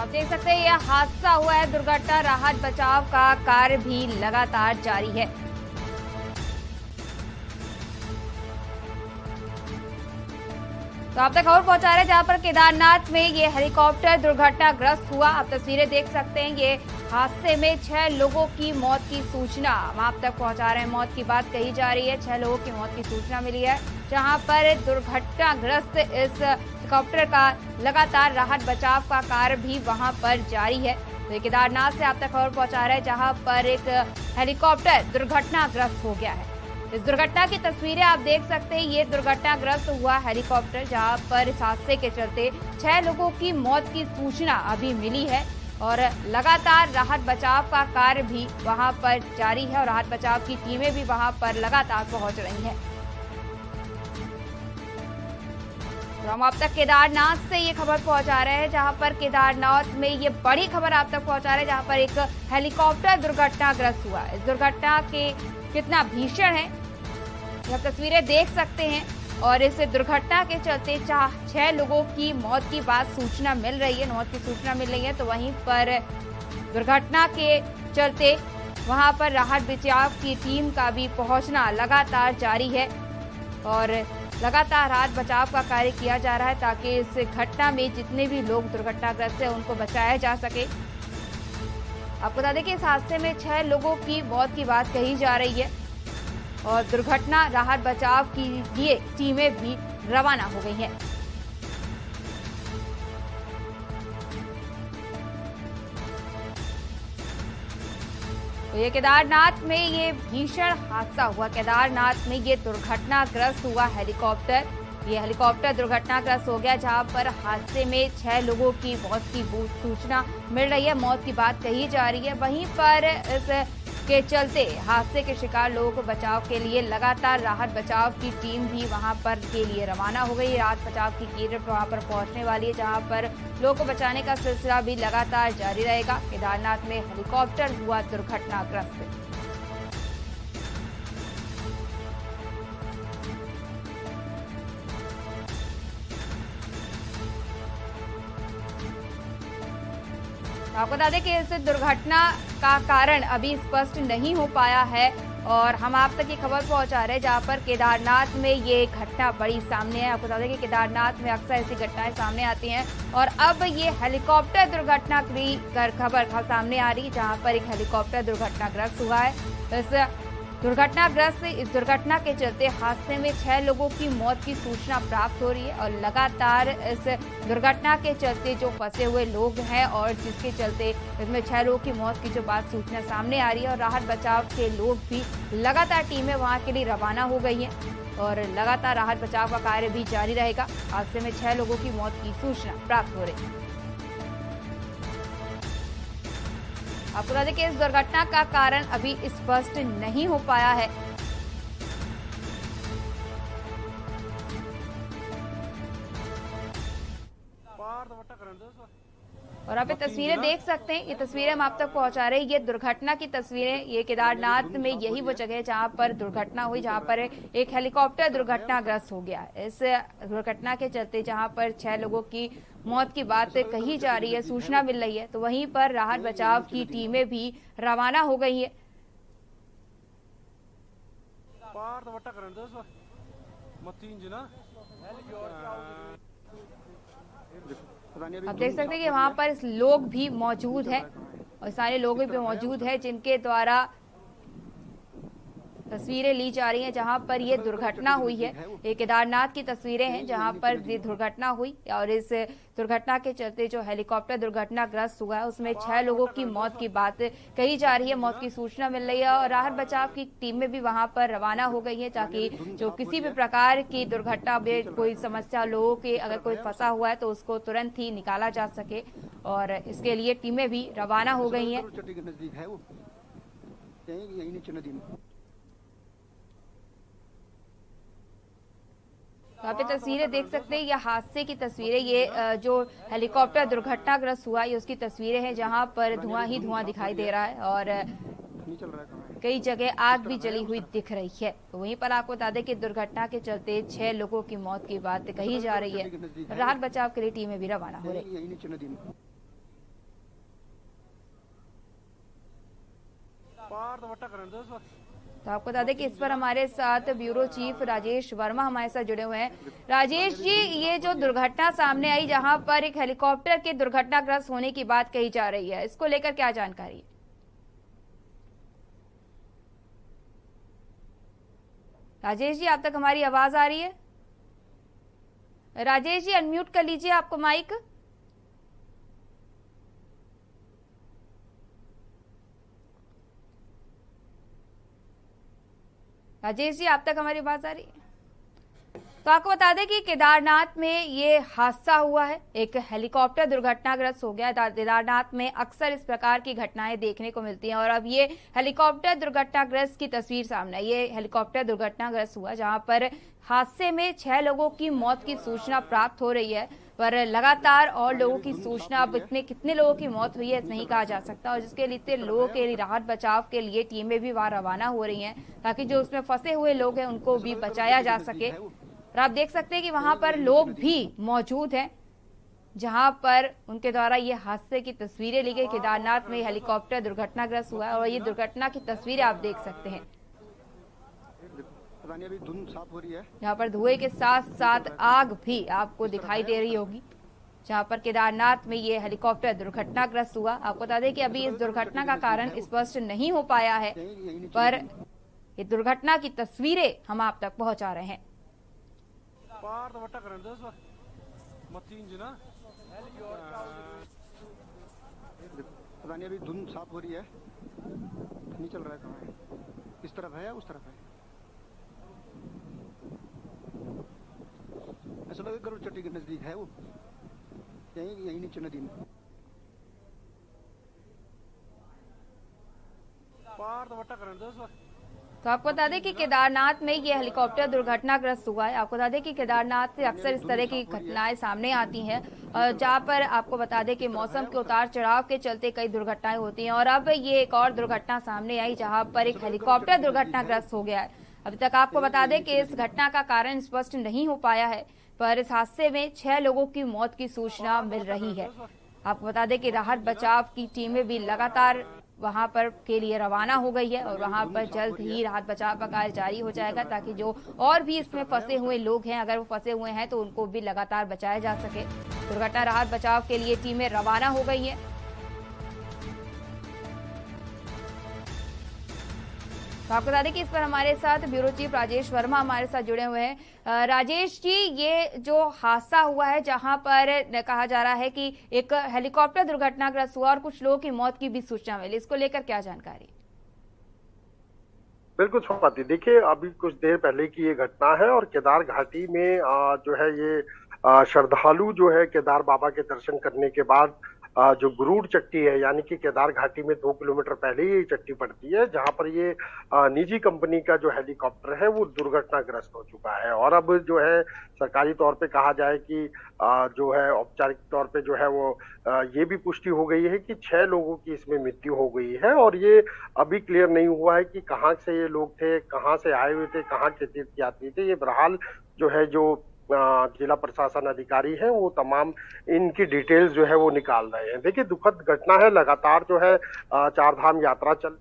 आप देख सकते हैं यह हादसा हुआ है। दुर्घटना राहत बचाव का कार्य भी लगातार जारी है। तो आप तक खबर पहुंचा रहे हैं जहां पर केदारनाथ में ये हेलीकॉप्टर दुर्घटनाग्रस्त हुआ। आप तस्वीरें देख सकते हैं। ये हादसे में 6 लोगों की मौत की सूचना हम आप तक पहुंचा रहे हैं। मौत की बात कही जा रही है। 6 लोगों की मौत की सूचना मिली है, जहां पर दुर्घटनाग्रस्त इस हेलीकॉप्टर का लगातार राहत बचाव का कार्य भी वहां पर जारी है। तो केदारनाथ से आप तक खबर पहुंचा रहे हैं जहां पर एक हेलीकॉप्टर दुर्घटनाग्रस्त हो गया है। इस दुर्घटना की तस्वीरें आप देख सकते हैं। ये दुर्घटनाग्रस्त हुआ हेलीकॉप्टर, जहां पर इस हादसे के चलते 6 लोगों की मौत की सूचना अभी मिली है और लगातार राहत बचाव का कार्य भी वहां पर जारी है और राहत बचाव की टीमें भी वहां पर लगातार पहुंच रही हैं। तो हम आप तक केदारनाथ से ये खबर पहुंचा रहे हैं, जहां पर केदारनाथ में ये बड़ी खबर आप तक पहुंचा रहे हैं, जहां पर एक हेलीकॉप्टर दुर्घटनाग्रस्त हुआ। इस दुर्घटना के कितना भीषण है यह तस्वीरें देख सकते हैं और इस दुर्घटना के चलते 6 लोगों की मौत की सूचना मिल रही है। मौत की सूचना मिल रही है, तो वहीं पर दुर्घटना के चलते वहां पर राहत बचाव की टीम का भी पहुंचना लगातार जारी है और लगातार राहत बचाव का कार्य किया जा रहा है ताकि इस घटना में जितने भी लोग दुर्घटनाग्रस्त हैं उनको बचाया जा सके। आपको बता दें कि इस हादसे में 6 लोगों की मौत की बात कही जा रही है और दुर्घटना राहत बचाव के लिए टीमें भी रवाना हो गई हैं। तो ये केदारनाथ में ये भीषण हादसा हुआ। केदारनाथ में ये दुर्घटनाग्रस्त हुआ हेलीकॉप्टर। ये हेलीकॉप्टर दुर्घटनाग्रस्त हो गया, जहां पर हादसे में 6 लोगों की मौत की सूचना मिल रही है। मौत की बात कही जा रही है। वहीं पर इस के चलते हादसे के शिकार लोगों को बचाव के लिए लगातार राहत बचाव की टीम भी वहां पर के लिए रवाना हो गई। राहत बचाव की टीम वहां पर पहुंचने वाली है, जहां पर लोगों को बचाने का सिलसिला भी लगातार जारी रहेगा। केदारनाथ में हेलीकॉप्टर हुआ दुर्घटनाग्रस्त। आपको बता दें कि इस दुर्घटना का कारण अभी स्पष्ट नहीं हो पाया है और हम आप तक ये खबर पहुंचा रहे हैं, जहां पर केदारनाथ में ये घटना बड़ी सामने है। आपको बता दें कि केदारनाथ में अक्सर ऐसी घटनाएं सामने आती हैं और अब ये हेलीकॉप्टर दुर्घटना की खबर सामने आ रही है, जहां पर एक हेलीकॉप्टर दुर्घटनाग्रस्त हुआ है। इस दुर्घटना के चलते हादसे में 6 लोगों की मौत की सूचना प्राप्त हो रही है और लगातार इस दुर्घटना के चलते जो फंसे हुए लोग हैं और जिसके चलते इसमें 6 लोगों की मौत की जो सूचना सामने आ रही है और राहत बचाव के लोग भी लगातार टीमें वहां के लिए रवाना हो गई हैं और लगातार राहत बचाव का कार्य भी जारी रहेगा। हादसे में 6 लोगों की मौत की सूचना प्राप्त हो रही है। आपको बता दें कि इस दुर्घटना का कारण अभी स्पष्ट नहीं हो पाया है। और आप ये तस्वीरें देख सकते हैं। ये तस्वीरें हम आप तक पहुंचा रहे हैं। ये दुर्घटना की तस्वीरें। ये केदारनाथ में यही वो जगह है जहां पर दुर्घटना हुई, जहां पर एक हेलीकॉप्टर दुर्घटनाग्रस्त हो गया। इस दुर्घटना के चलते जहां पर 6 लोगों की मौत की बात कही जा रही है, सूचना मिल रही है, तो वहीं पर राहत बचाव की टीमें भी रवाना हो गई है। आप देख सकते हैं कि वहां पर लोग भी मौजूद हैं और सारे लोग भी मौजूद हैं जिनके द्वारा तस्वीरें ली जा रही हैं, जहां पर ये दुर्घटना हुई है। ये केदारनाथ की तस्वीरें हैं जहां पर ये दुर्घटना हुई और इस दुर्घटना के चलते जो हेलीकॉप्टर दुर्घटनाग्रस्त हुआ है उसमें 6 लोगों की मौत की बात कही जा रही है। मौत की सूचना मिल रही है और राहत बचाव की टीमें भी वहां पर रवाना हो गई है ताकि जो किसी भी प्रकार की दुर्घटना में कोई समस्या लोगों के अगर कोई फंसा हुआ है तो उसको तुरंत ही निकाला जा सके और इसके लिए टीमें भी रवाना हो गई हैं। आप ये तस्वीरें देख सकते हैं। ये हादसे की तस्वीरें, ये जो हेलीकॉप्टर दुर्घटनाग्रस्त हुआ ये उसकी तस्वीरें हैं, जहां पर धुआं ही धुआं दिखाई दे रहा है और कई जगह आग भी जली हुई दिख रही है। तो वहीं पर आपको बता दें कि दुर्घटना के चलते 6 लोगों की मौत की बात कही जा रही है। राहत बचाव के लिए टीमें भी रवाना हो रही। तो आपको बता दें कि इस पर हमारे साथ ब्यूरो चीफ राजेश वर्मा हमारे साथ जुड़े हुए हैं। राजेश जी, ये जो दुर्घटना सामने आई जहां पर एक हेलीकॉप्टर के दुर्घटनाग्रस्त होने की बात कही जा रही है, इसको लेकर क्या जानकारी है? राजेश जी, आप तक हमारी आवाज आ रही है? राजेश जी, अनम्यूट कर लीजिए आपको माइक। राजेश जी, आप तक हमारी आवाज आ रही है? तो आपको बता दें कि केदारनाथ में ये हादसा हुआ है, एक हेलीकॉप्टर दुर्घटनाग्रस्त हो गया। केदारनाथ में अक्सर इस प्रकार की घटनाएं देखने को मिलती हैं और अब ये हेलीकॉप्टर दुर्घटनाग्रस्त की तस्वीर सामने आई। ये हेलीकॉप्टर दुर्घटनाग्रस्त हुआ जहां पर हादसे में 6 लोगों की मौत की सूचना प्राप्त हो रही है, पर लगातार और लोगों की सूचना, अब इतने कितने लोगों की मौत हुई है नहीं कहा जा सकता, और जिसके लिए लोगों के लिए राहत बचाव के लिए टीमें भी वहां रवाना हो रही हैं ताकि जो उसमें फंसे हुए लोग हैं उनको भी बचाया जा सके। और आप देख सकते हैं कि वहां पर लोग भी मौजूद हैं जहां पर उनके द्वारा ये हादसे की तस्वीरें ली गई। केदारनाथ में हेलीकॉप्टर दुर्घटनाग्रस्त हुआ है और ये दुर्घटना की तस्वीरें आप देख सकते हैं। अभी धुंध साफ हो रही है। यहाँ पर धुएं के साथ साथ आग भी आपको दिखाई दे रही होगी जहां पर केदारनाथ में ये हेलीकॉप्टर दुर्घटनाग्रस्त हुआ। आपको बता दें कि अभी इस दुर्घटना का कारण स्पष्ट नहीं हो पाया है, पर ये दुर्घटना की तस्वीरें हम आप तक पहुंचा रहे हैं। अभी धुंध साफ हो रही है, नहीं चल रहा है। कहाँ है? इस तरफ है या उस तरफ है? ऐसा लगे गरुड़ चट्टी के नजदीक है वो, यही नीचे नदी में। तो आपको बता दें कि केदारनाथ में ये हेलीकॉप्टर दुर्घटनाग्रस्त हुआ है। आपको बता दें कि केदारनाथ से अक्सर इस तरह की घटनाएं सामने आती हैं, जहां पर आपको बता दें कि मौसम के उतार चढ़ाव के चलते कई दुर्घटनाएं होती हैं, और अब ये एक और दुर्घटना सामने आई जहां पर एक हेलीकॉप्टर दुर्घटनाग्रस्त हो गया है। अभी तक आपको बता दें कि इस घटना का कारण स्पष्ट नहीं हो पाया है, पर इस हादसे में 6 लोगों की मौत की सूचना मिल रही है। आपको बता दें कि राहत बचाव की टीमें भी लगातार वहां पर के लिए रवाना हो गई है और वहां पर जल्द ही राहत बचाव का कार्य जारी हो जाएगा ताकि जो और भी इसमें फंसे हुए लोग हैं, अगर वो फंसे हुए हैं तो उनको भी लगातार बचाया जा सके। दुर्घटना राहत बचाव के लिए टीमें रवाना हो गई हैं। तो आपको बता दें कि इस पर हमारे साथ ब्यूरो चीफ राजेश वर्मा हमारे साथ जुड़े हुए हैं। राजेश जी, ये जो हादसा हुआ है जहां पर कहा जा रहा है कि एक हेलीकॉप्टर दुर्घटनाग्रस्त हुआ और कुछ लोगों की मौत की भी सूचना मिली, इसको लेकर क्या जानकारी? बिल्कुल स्वाति, देखिए अभी कुछ देर पहले की ये घटना है और केदार घाटी में जो है ये श्रद्धालु जो है केदार बाबा के दर्शन करने के बाद जो गरुड़ चट्टी है, यानी कि केदार घाटी में 2 किलोमीटर पहले ही चट्टी पड़ती है, जहां पर ये निजी कंपनी का जो हेलीकॉप्टर है वो दुर्घटनाग्रस्त हो चुका है। और अब जो है सरकारी तौर पे कहा जाए कि जो है औपचारिक तौर पे जो है वो ये भी पुष्टि हो गई है कि 6 लोगों की इसमें मृत्यु हो गई है। और ये अभी क्लियर नहीं हुआ है कि कहाँ से ये लोग थे, कहाँ से आए हुए थे, कहाँ के तीर्थ यात्री थे। ये बहरहाल जो है जो जिला प्रशासन अधिकारी है वो तमाम इनकी डिटेल्स जो है वो निकाल रहे हैं। देखिए दुखद घटना है, लगातार जो है 4 धाम यात्रा चल।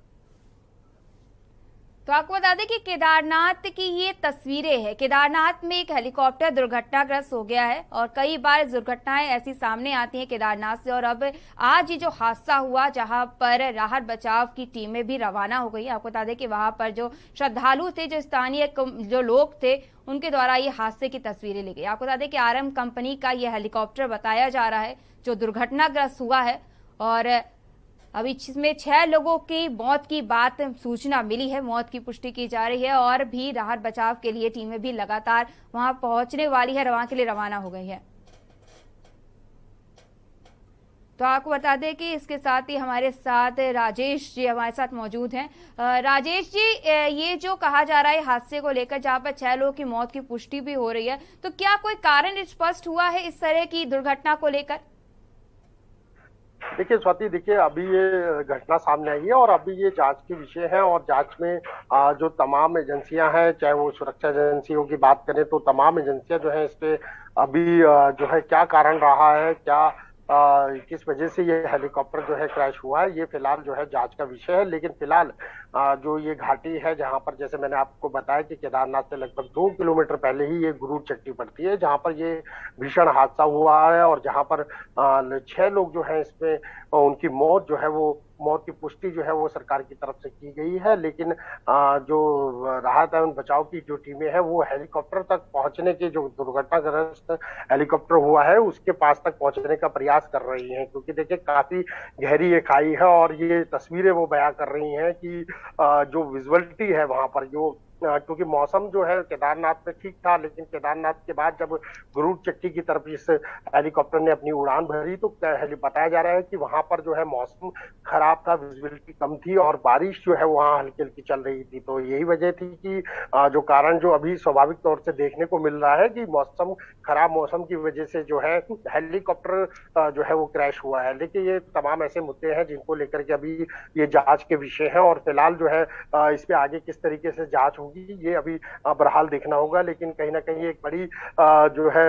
तो आपको बता दें कि केदारनाथ की ये तस्वीरें हैं। केदारनाथ में एक हेलीकॉप्टर दुर्घटनाग्रस्त हो गया है और कई बार इस दुर्घटनाएं ऐसी सामने आती हैं केदारनाथ से, और अब आज ये जो हादसा हुआ जहां पर राहत बचाव की टीमें भी रवाना हो गई। आपको बता दें कि वहां पर जो श्रद्धालु थे, जो स्थानीय जो लोग थे, उनके द्वारा ये हादसे की तस्वीरें ली गई। आपको बता दें कि आरएम कंपनी का यह हेलीकॉप्टर बताया जा रहा है जो दुर्घटनाग्रस्त हुआ है, और अभी इसमें 6 लोगों की मौत की बात सूचना मिली है, मौत की पुष्टि की जा रही है, और भी राहत बचाव के लिए टीमें भी लगातार वहां पहुंचने वाली है, वहां के लिए रवाना हो गई है। तो आपको बता दें कि इसके साथ ही हमारे साथ राजेश जी हमारे साथ मौजूद हैं। राजेश जी, ये जो कहा जा रहा है हादसे को लेकर जहां पर 6 लोगों की मौत की पुष्टि भी हो रही है, तो क्या कोई कारण स्पष्ट हुआ है इस तरह की दुर्घटना को लेकर? देखिए स्वाति, देखिए अभी ये घटना सामने आई है और अभी ये जांच के विषय है, और जांच में जो तमाम एजेंसियां हैं, चाहे वो सुरक्षा एजेंसियों की बात करें तो तमाम एजेंसियां जो है इस पे अभी जो है क्या कारण रहा है, क्या किस वजह से ये हेलीकॉप्टर जो है क्रैश हुआ है, ये फिलहाल जो है जांच का विषय है। लेकिन फिलहाल जो ये घाटी है जहां पर, जैसे मैंने आपको बताया कि केदारनाथ से लगभग 2 किलोमीटर पहले ही ये गुरूर चट्टी पड़ती है, जहां पर ये भीषण हादसा हुआ है और जहां पर 6 लोग जो है इसमें उनकी मौत जो है वो मौत की पुष्टि जो है वो सरकार की तरफ से की गई है। लेकिन जो राहत एवं बचाव की जो टीमें हैं वो हेलीकॉप्टर तक पहुंचने के, जो दुर्घटनाग्रस्त हेलीकॉप्टर हुआ है उसके पास तक पहुंचने का प्रयास कर रही हैं, क्योंकि देखिए काफी गहरी ये खाई है और ये तस्वीरें वो बयां कर रही हैं कि जो विजुअलिटी है वहां पर, जो क्योंकि मौसम जो है केदारनाथ में ठीक था, लेकिन केदारनाथ के बाद जब गरुड़ चट्टी की तरफ इस हेलीकॉप्टर ने अपनी उड़ान भरी तो बताया जा रहा है कि वहां पर जो है मौसम खराब था, विजिबिलिटी कम थी और बारिश जो है वहां हल्की हल्की चल रही थी। तो यही वजह थी कि जो कारण जो अभी स्वाभाविक तौर से देखने को मिल रहा है कि खराब मौसम की वजह से जो है हेलीकॉप्टर जो है वो क्रैश हुआ है। लेकिन ये तमाम ऐसे मुद्दे हैं जिनको लेकर के अभी ये जांच के विषय है और फिलहाल जो है इस पे आगे किस तरीके से जांच होगी ये अभी बहरहाल देखना होगा। लेकिन कहीं ना कहीं एक बड़ी जो है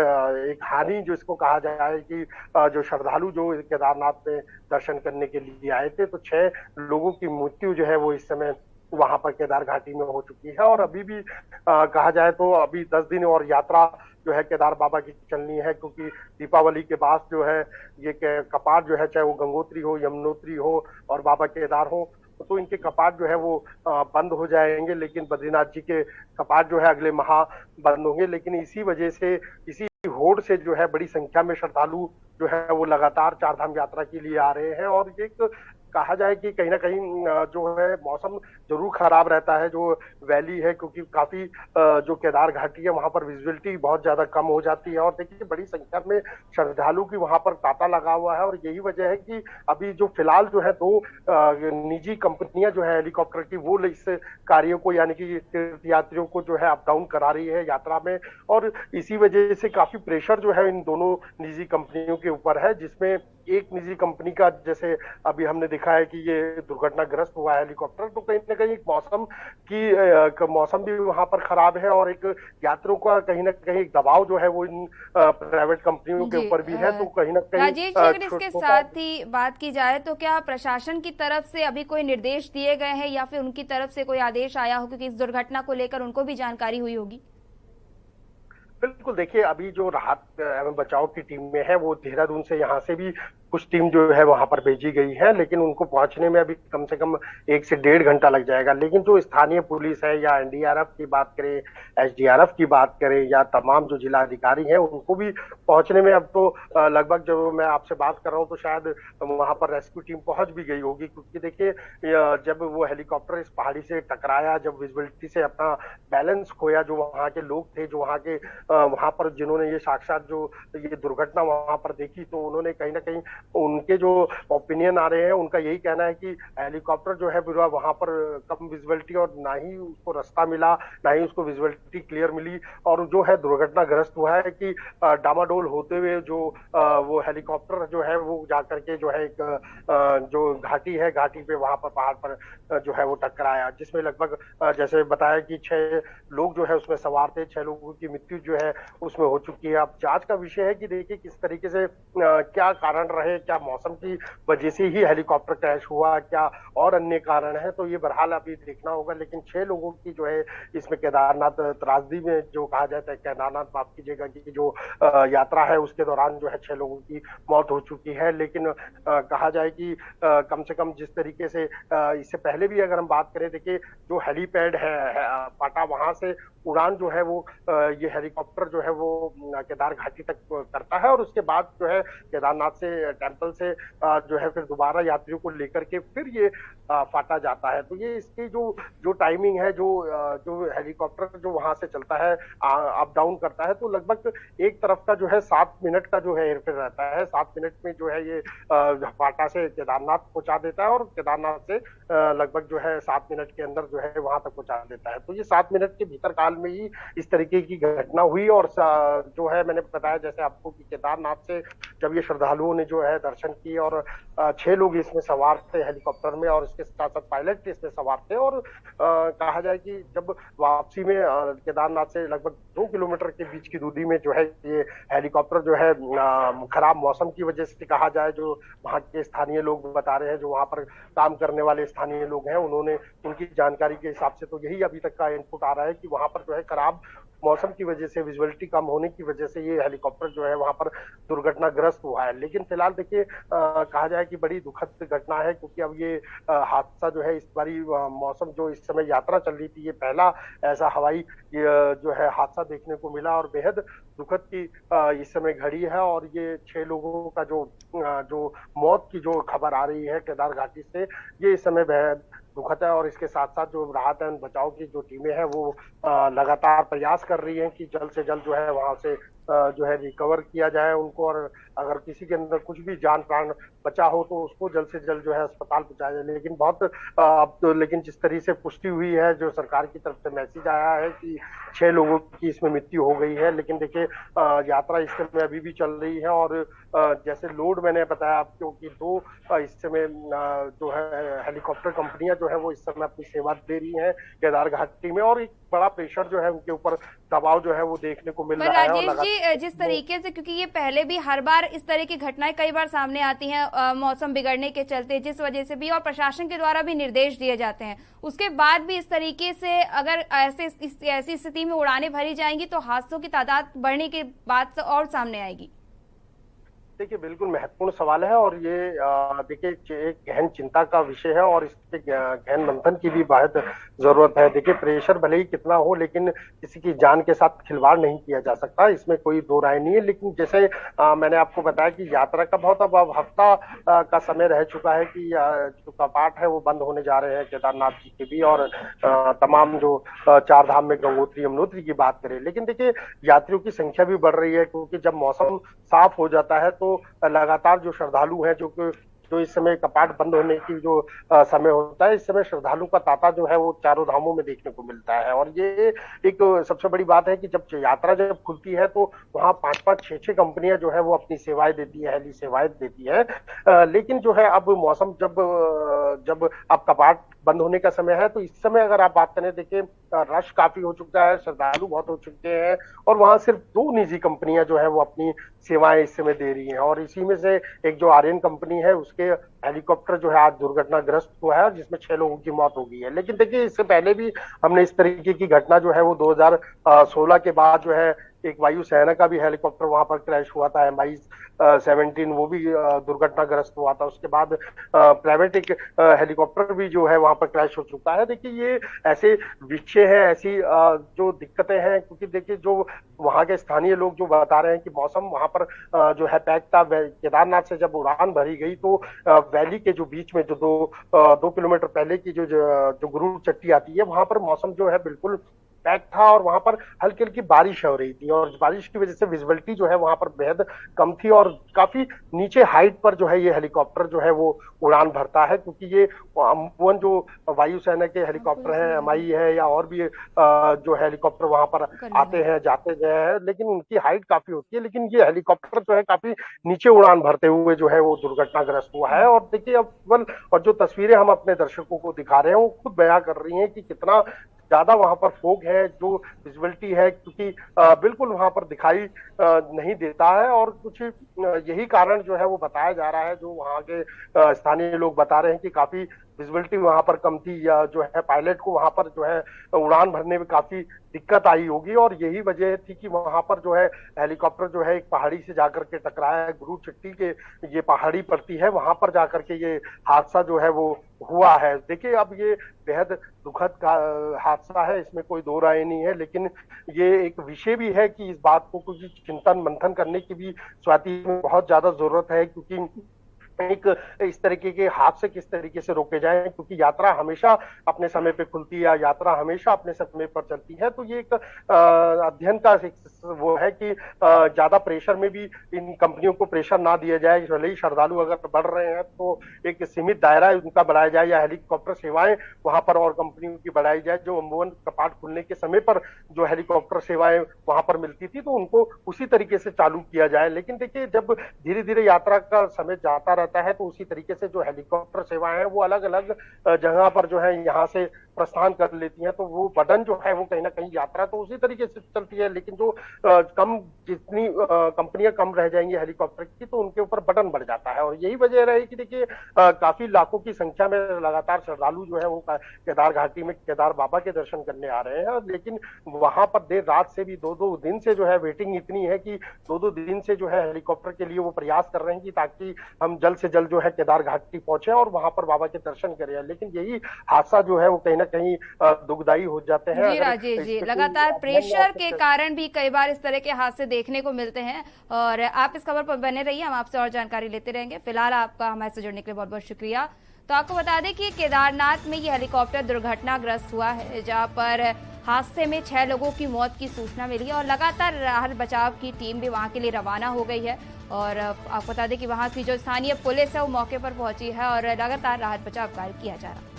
एक हानि जो इसको कहा जाए कि जो श्रद्धालु जो केदारनाथ में दर्शन करने के लिए आए थे, तो 6 लोगों की मृत्यु जो है वो इस समय वहां पर केदार घाटी में हो चुकी है। और अभी भी कहा जाए तो अभी 10 दिन और यात्रा जो है केदार बाबा की चलनी है, क्योंकि दीपावली के बाद जो है ये कपाट जो है, चाहे वो गंगोत्री हो, यमुनोत्री हो और बाबा केदार हो, तो इनके कपाट जो है वो बंद हो जाएंगे। लेकिन बद्रीनाथ जी के कपाट जो है अगले माह बंद होंगे। लेकिन इसी वजह से, इसी होड़ से जो है बड़ी संख्या में श्रद्धालु जो है वो लगातार चार धाम यात्रा के लिए आ रहे हैं। और एक कहा जाए कि कहीं ना कहीं जो है मौसम जरूर खराब रहता है जो वैली है, क्योंकि काफी जो केदार घाटी है वहां पर विजिबिलिटी बहुत ज्यादा कम हो जाती है। और देखिए बड़ी संख्या में श्रद्धालु की वहां पर तांता लगा हुआ है और यही वजह है कि अभी जो फिलहाल जो है 2 निजी कंपनियां जो है हेलीकॉप्टर की, वो इस कार्यों को यानी कि तीर्थ यात्रियों को जो है अप डाउन करा रही है यात्रा में। और इसी वजह से काफी प्रेशर जो है इन दोनों निजी कंपनियों के ऊपर है, जिसमें एक निजी कंपनी का, जैसे अभी हमने देखा है कि ये दुर्घटनाग्रस्त हुआ है हेलीकॉप्टर, तो कहीं ना कहीं मौसम भी वहां पर खराब है और एक यात्रियों का कहीं ना कहीं एक दबाव जो है वो इन प्राइवेट कंपनियों के ऊपर भी है। तो कहीं ना कहीं राजेश जी, अगर इसके साथ ही बात की जाए तो क्या प्रशासन की तरफ से अभी कोई निर्देश दिए गए हैं या फिर उनकी तरफ से कोई आदेश आया हो, क्योंकि इस दुर्घटना को लेकर उनको भी जानकारी हुई होगी? बिल्कुल, देखिए अभी जो राहत एवं बचाव की टीम में है वो देहरादून से, यहाँ से भी कुछ टीम जो है वहां पर भेजी गई है, लेकिन उनको पहुंचने में अभी कम से कम 1 से 1.5 घंटा लग जाएगा। लेकिन जो स्थानीय पुलिस है या एनडीआरएफ की बात करें, एसडीआरएफ की बात करें या तमाम जो जिला अधिकारी हैं, उनको भी पहुंचने में अब तो लगभग, जब मैं आपसे बात कर रहा हूँ तो शायद वहां पर रेस्क्यू टीम पहुंच भी गई होगी। क्योंकि देखिए जब वो हेलीकॉप्टर इस पहाड़ी से टकराया, जब विजिबिलिटी से अपना बैलेंस खोया, जो वहां के लोग थे, जो वहां पर जिन्होंने ये साक्षात जो ये दुर्घटना वहां पर देखी, तो उन्होंने कहीं ना कहीं उनके जो ओपिनियन आ रहे हैं, उनका यही कहना है कि हेलीकॉप्टर जो है वहां पर कम विजिबिलिटी और ना ही उसको रास्ता मिला, ना ही उसको विजिबिलिटी क्लियर मिली। और जो है दुर्घटनाग्रस्त हुआ है कि डामाडोल होते हुए जो वो हेलीकॉप्टर जो है वो जाकर के जो है एक जो घाटी है, घाटी पे वहां पर पहाड़ पर जो है वो टकराया, जिसमें लगभग जैसे बताया कि 6 लोग जो है उसमें सवार थे, 6 लोगों की मृत्यु जो है उसमें हो चुकी है। अब जांच का विषय है कि देखिए किस तरीके से क्या कारण रहे, क्या मौसम की वजह से ही हेलीकॉप्टर क्रैश हुआ, क्या और अन्य कारण है, तो ये बहरहाल अभी देखना होगा। लेकिन 6 लोगों की जो है इसमें केदारनाथ त्रासदी में जो कहा जाता है, केदारनाथ माफ कीजिएगा की जो यात्रा है उसके दौरान जो है 6 लोगों की मौत हो चुकी है। लेकिन कहा जाए कि कम से कम जिस तरीके से इससे पहले भी अगर हम बात करें, देखिए जो हेलीपैड है पाटा, वहां से उड़ान जो है वो ये हेलीकॉप्टर जो है वो केदार घाटी तक करता है और उसके बाद जो है केदारनाथ से टेंपल से जो है फिर दोबारा यात्रियों को लेकर के फिर ये फाटा जाता है। तो ये इसकी जो टाइमिंग है, जो हेलीकॉप्टर जो वहां से चलता है, अप डाउन करता है, तो लगभग एक तरफ का जो है 7 मिनट का जो है एयरफेयर रहता है। 7 मिनट में जो है ये फाटा से केदारनाथ पहुंचा देता है और केदारनाथ से लगभग जो है 7 मिनट के अंदर जो है वहां तक पहुंचा देता है। तो ये 7 मिनट के भीतर काल में ही इस तरीके की घटना हुई। और जो है मैंने बताया जैसे आपको कि केदारनाथ से जब ये श्रद्धालुओं ने जो है दर्शन किए, और 6 लोग इसमें सवार थे हेलीकॉप्टर में, और इसके साथ साथ पायलट इसमें सवार थे। और कहा जाए कि जब वापसी में केदारनाथ से लगभग 2 किलोमीटर के बीच की दूरी में जो है ये हेलीकॉप्टर जो है खराब मौसम की वजह से, कहा जाए, जो वहाँ के स्थानीय लोग बता रहे हैं, जो वहाँ पर काम करने वाले स्थानीय लोग हैं, उन्होंने उनकी जानकारी के हिसाब से तो यही अभी तक का इनपुट आ रहा है कि वहां पर जो है खराब मौसम की वजह से, विजुअलिटी कम होने की वजह से ये हेलीकॉप्टर जो है वहां पर दुर्घटनाग्रस्त हुआ है। लेकिन फिलहाल देखिए कहा जाए कि बड़ी दुखद घटना है, क्योंकि अब ये हादसा जो है इस बारी मौसम जो इस समय यात्रा चल रही थी, ये पहला ऐसा हवाई जो है हादसा देखने को मिला, और बेहद दुखद की इस समय घड़ी है। और ये 6 लोगों का जो मौत की जो खबर आ रही है केदार घाटी से, ये इस समय बेहद दुखद है। और इसके साथ साथ जो राहत एवं बचाव की जो टीमें हैं वो लगातार प्रयास कर रही हैं कि जल्द से जल्द जो है वहां से जो है रिकवर किया जाए उनको, और अगर किसी के अंदर कुछ भी जान प्राण बचा हो तो उसको जल्द से जल्द जो है अस्पताल पहुंचाया जाए। लेकिन बहुत अब तो लेकिन जिस तरह से पुष्टि हुई है, जो सरकार की तरफ से मैसेज आया है कि 6 लोगों की इसमें मृत्यु हो गई है। लेकिन देखिए यात्रा इस समय अभी भी चल रही है, और जैसे लोड मैंने बताया आपको कि 2 इस समय जो है हेलीकॉप्टर कंपनियां जो है वो इस समय अपनी सेवा दे रही हैं केदार घाटी में, और एक बड़ा प्रेशर जो है उनके ऊपर, दबाव जो है वो देखने को मिल रहा है। और राजेश जी, जिस तरीके से, क्योंकि ये पहले भी हर बार इस तरह की घटनाएं कई बार सामने आती हैं मौसम बिगड़ने के चलते, जिस वजह से भी, और प्रशासन के द्वारा भी निर्देश दिए जाते हैं, उसके बाद भी इस तरीके से अगर ऐसी स्थिति में उड़ानें भरी जाएंगी तो हादसों की तादाद बढ़ने की बात और सामने आएगी। देखिए बिल्कुल महत्वपूर्ण सवाल है, और ये देखिए एक गहन चिंता का विषय है, और इसके गहन मंथन की भी बहुत जरूरत है। देखिए प्रेशर भले ही कितना हो, लेकिन किसी की जान के साथ खिलवाड़ नहीं किया जा सकता, इसमें कोई दो राय नहीं है। लेकिन जैसे मैंने आपको बताया कि यात्रा का बहुत अब हफ्ता का समय रह चुका है कि जो कपाट है वो बंद होने जा रहे हैं केदारनाथ जी के भी, और तमाम जो 4 धाम में गंगोत्री यमुनोत्री की बात करें। लेकिन देखिए यात्रियों की संख्या भी बढ़ रही है, क्योंकि जब मौसम साफ हो जाता है तो लगातार जो श्रद्धालु हैं, जो इस समय कपाट बंद होने की जो समय होता है, इस समय श्रद्धालु का तांता जो है वो चारों धामों में देखने को मिलता है। और ये एक सबसे बड़ी बात है कि जब यात्रा जब खुलती है तो वहाँ 5-5, 6-6 कंपनियां जो है वो अपनी सेवाएं देती है, हेली सेवाएं देती है। लेकिन जो है अब मौसम जब अब कपाट बंद होने का समय है, तो इस समय अगर आप बात करें, देखिए रश काफी हो चुका है, श्रद्धालु बहुत हो चुके हैं, और वहां सिर्फ 2 निजी कंपनियां जो है वो अपनी सेवाएं इस समय दे रही हैं। और इसी में से एक जो आर्यन कंपनी है, उसके हेलीकॉप्टर जो है आज दुर्घटनाग्रस्त हुआ है, जिसमें 6 लोगों की मौत हो गई है। लेकिन देखिए इससे पहले भी हमने इस तरीके की घटना जो है वो 2016 के बाद जो है एक वायुसेना का भी हेलीकॉप्टर वहां पर क्रैश हुआ था, MI-17, वो भी दुर्घटनाग्रस्त हुआ था। उसके बाद प्राइवेट एक हेलीकॉप्टर भी जो है वहां पर क्रैश हो चुका है। देखिए ये ऐसे विषय है, ऐसी जो दिक्कतें हैं, क्योंकि देखिए जो वहां के स्थानीय लोग जो बता रहे हैं कि मौसम वहां पर जो है पैक था। केदारनाथ से जब उड़ान भरी गई तो वैली के जो बीच में जो 2 किलोमीटर पहले की जो गुरूर चट्टी आती है, वहां पर मौसम जो है बिल्कुल पैक था, और वहां पर हल्की हल्की बारिश हो रही थी, और बारिश की वजह से विजिबिलिटी जो है वहां पर बेहद कम थी, और काफी नीचे हाइट पर जो है ये हेलीकॉप्टर जो है वो उड़ान भरता है। क्योंकि ये अमूमन जो वायुसेना के हेलीकॉप्टर है, MI है, या और भी जो हेलीकॉप्टर वहां पर आते हैं जाते गए हैं, लेकिन उनकी हाइट काफी होती है। लेकिन ये हेलीकॉप्टर जो है काफी नीचे उड़ान भरते हुए जो है वो दुर्घटनाग्रस्त हुआ है। और देखिए अव्वल, और जो तस्वीरें हम अपने दर्शकों को दिखा रहे हैं वो खुद बयां कर रही हैं कि कितना ज्यादा वहां पर फोग है, जो विजिबिलिटी है, क्योंकि बिल्कुल वहां पर दिखाई नहीं देता है। और कुछ यही कारण जो है वो बताया जा रहा है, जो वहां के स्थानीय लोग बता रहे हैं कि काफी विजिबिलिटी वहां पर कम थी, या जो है पायलट को वहां पर जो है उड़ान भरने में काफी दिक्कत आई होगी। और यही वजह थी कि वहां पर जो है हेलीकॉप्टर जो है एक पहाड़ी से जाकर के टकराया है, गुरूर चट्टी के ये पहाड़ी पड़ती है, वहां पर जाकर के ये हादसा जो है वो हुआ है। देखिए अब ये बेहद दुखद का हादसा है, इसमें कोई दो राय नहीं है। लेकिन ये एक विषय भी है कि इस बात को कुछ चिंतन मंथन करने की भी स्वाति में बहुत ज्यादा जरूरत है, क्योंकि एक इस तरीके के हादसे किस तरीके से रोके जाएं, क्योंकि यात्रा हमेशा अपने समय पे खुलती है, यात्रा हमेशा अपने समय पर चलती है। तो ये एक अध्ययन का वो है कि ज्यादा प्रेशर में भी इन कंपनियों को प्रेशर ना दिया जाए। भले ही श्रद्धालु अगर बढ़ रहे हैं तो एक सीमित दायरा उनका बढ़ाया जाए, या हेलीकॉप्टर सेवाएं वहां पर और कंपनियों की बढ़ाई जाए। जो अमूमन कपाट खुलने के समय पर जो हेलीकॉप्टर सेवाएं वहां पर मिलती थी, तो उनको उसी तरीके से चालू किया जाए। लेकिन देखिए, जब धीरे धीरे यात्रा का समय जाता रहता है तो उसी तरीके से जो हेलीकॉप्टर सेवाएं हैं वो अलग अलग जगह पर जो है यहाँ से प्रस्थान कर लेती हैं। तो वो बटन जो है वो कहीं ना कहीं यात्रा तो उसी तरीके से चलती है, लेकिन जो कम जितनी कंपनियां कम रह जाएंगी हेलीकॉप्टर की, तो उनके ऊपर बटन बढ़ जाता है। और यही वजह रही कि देखिए काफी लाखों की संख्या में लगातार श्रद्धालु जो है वो केदार घाटी में केदार बाबा के दर्शन करने आ रहे हैं। लेकिन वहां पर देर रात से भी 2-2 दिन से जो है वेटिंग इतनी है कि 2-2 दिन से जो है हेलीकॉप्टर के लिए वो प्रयास कर रहे हैं कि ताकि हम जल्द से जल्द जो है केदार घाटी पहुंचे और वहां पर बाबा के दर्शन करें। लेकिन यही हादसा जो है वो कहीं ना कहीं दुखदायी हो जाते हैं। जी राजेश जी, लगातार प्रेशर के कारण भी कई बार इस तरह के हादसे देखने को मिलते हैं। और आप इस खबर पर बने रहिए, हम आपसे और जानकारी लेते रहेंगे। फिलहाल आपका हमारे से जुड़ने के लिए बहुत बहुत शुक्रिया। तो आपको बता दें कि केदारनाथ में ये हेलीकॉप्टर दुर्घटनाग्रस्त हुआ है, जहां पर हादसे में 6 लोगों की मौत की सूचना मिली और लगातार राहत बचाव की टीम भी वहां के लिए रवाना हो गई है। और आपको बता दें कि वहां की जो स्थानीय पुलिस है वो मौके पर पहुंची है और लगातार राहत बचाव कार्य किया जा रहा है।